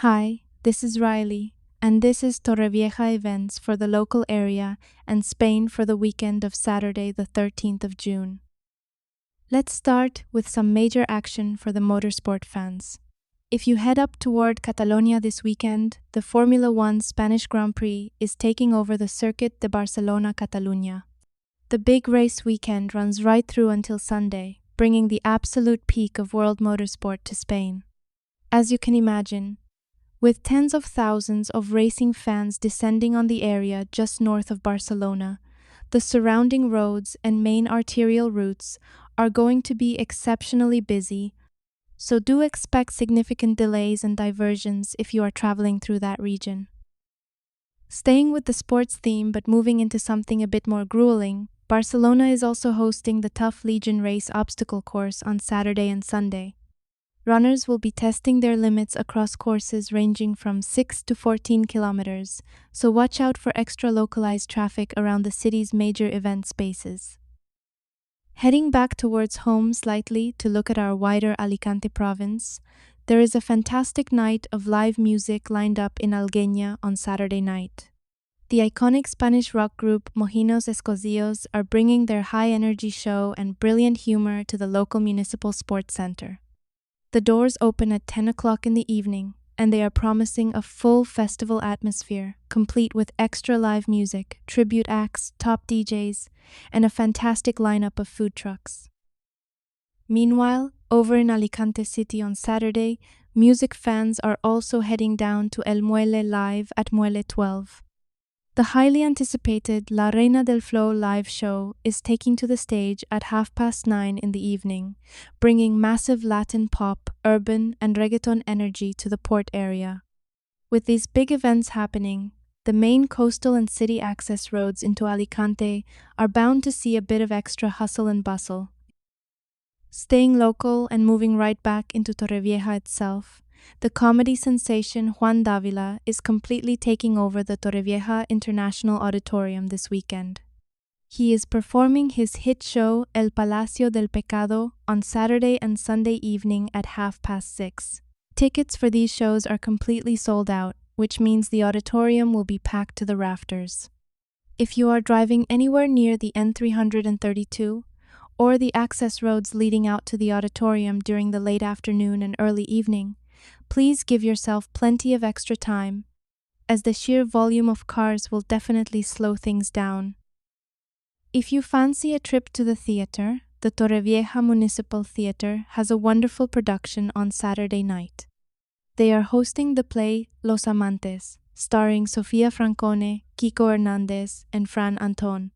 Hi, this is Riley, and this is Torrevieja events for the local area and Spain for the weekend of Saturday, the 13th of June. Let's start with some major action for the motorsport fans. If you head up toward Catalonia this weekend, the Formula One Spanish Grand Prix is taking over the Circuit de Barcelona, Catalunya. The big race weekend runs right through until Sunday, bringing the absolute peak of world motorsport to Spain. As you can imagine, with tens of thousands of racing fans descending on the area just north of Barcelona, the surrounding roads and main arterial routes are going to be exceptionally busy, so do expect significant delays and diversions if you are traveling through that region. Staying with the sports theme but moving into something a bit more grueling, Barcelona is also hosting the Tough Legion Race obstacle course on Saturday and Sunday. Runners will be testing their limits across courses ranging from 6 to 14 kilometers, so watch out for extra localized traffic around the city's major event spaces. Heading back towards home slightly to look at our wider Alicante province, there is a fantastic night of live music lined up in Algueña on Saturday night. The iconic Spanish rock group Mojinos Escocios are bringing their high-energy show and brilliant humor to the local municipal sports center. The doors open at 10 o'clock in the evening, and they are promising a full festival atmosphere, complete with extra live music, tribute acts, top DJs, and a fantastic lineup of food trucks. Meanwhile, over in Alicante City on Saturday, music fans are also heading down to El Muelle Live at Muelle 12. The highly anticipated La Reina del Flow live show is taking to the stage at 9:30 in the evening, bringing massive Latin pop, urban, and reggaeton energy to the port area. With these big events happening, the main coastal and city access roads into Alicante are bound to see a bit of extra hustle and bustle. Staying local and moving right back into Torrevieja itself, the comedy sensation Juan Dávila is completely taking over the Torrevieja International Auditorium this weekend. He is performing his hit show El Palacio del Pecado on Saturday and Sunday evening at 6:30. Tickets for these shows are completely sold out, which means the auditorium will be packed to the rafters. If you are driving anywhere near the N332 or the access roads leading out to the auditorium during the late afternoon and early evening, please give yourself plenty of extra time, as the sheer volume of cars will definitely slow things down. If you fancy a trip to the theater, the Torrevieja Municipal Theater has a wonderful production on Saturday night. They are hosting the play Los Amantes, starring Sofia Francone, Kiko Hernandez, and Fran Anton.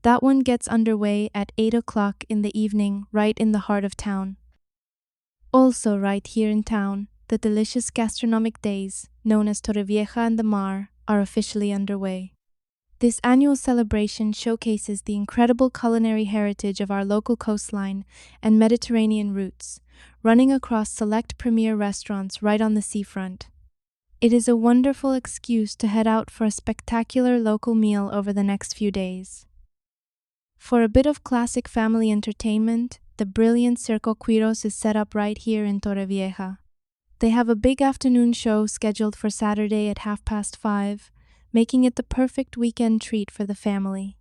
That one gets underway at 8 o'clock in the evening, right in the heart of town. Also right here in town, the delicious gastronomic days, known as Torrevieja and the Mar, are officially underway. This annual celebration showcases the incredible culinary heritage of our local coastline and Mediterranean roots, running across select premier restaurants right on the seafront. It is a wonderful excuse to head out for a spectacular local meal over the next few days. For a bit of classic family entertainment, the brilliant Circus is set up right here in Torrevieja. They have a big afternoon show scheduled for Saturday at 5:30, making it the perfect weekend treat for the family.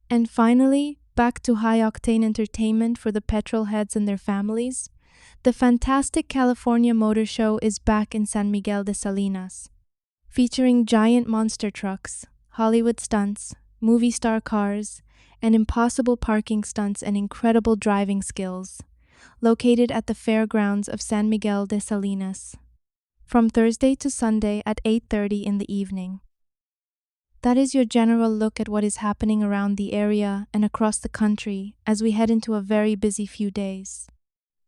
And finally, back to high-octane entertainment for the petrol heads and their families. The fantastic California Motor Show is back in San Miguel de Salinas, featuring giant monster trucks, Hollywood stunts, movie star cars, and impossible parking stunts and incredible driving skills, located at the fairgrounds of San Miguel de Salinas, from Thursday to Sunday at 8:30 in the evening. That is your general look at what is happening around the area and across the country as we head into a very busy few days.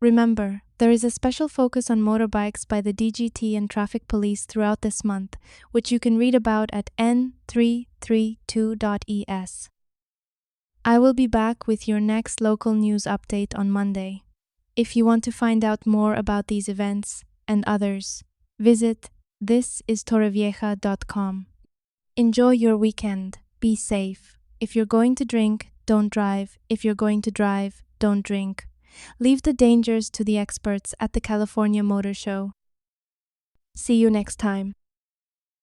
Remember, there is a special focus on motorbikes by the DGT and traffic police throughout this month, which you can read about at n332.es. I will be back with your next local news update on Monday. If you want to find out more about these events and others, visit thisistorrevieja.com. Enjoy your weekend. Be safe. If you're going to drink, don't drive. If you're going to drive, don't drink. Leave the dangers to the experts at the California Motor Show. See you next time.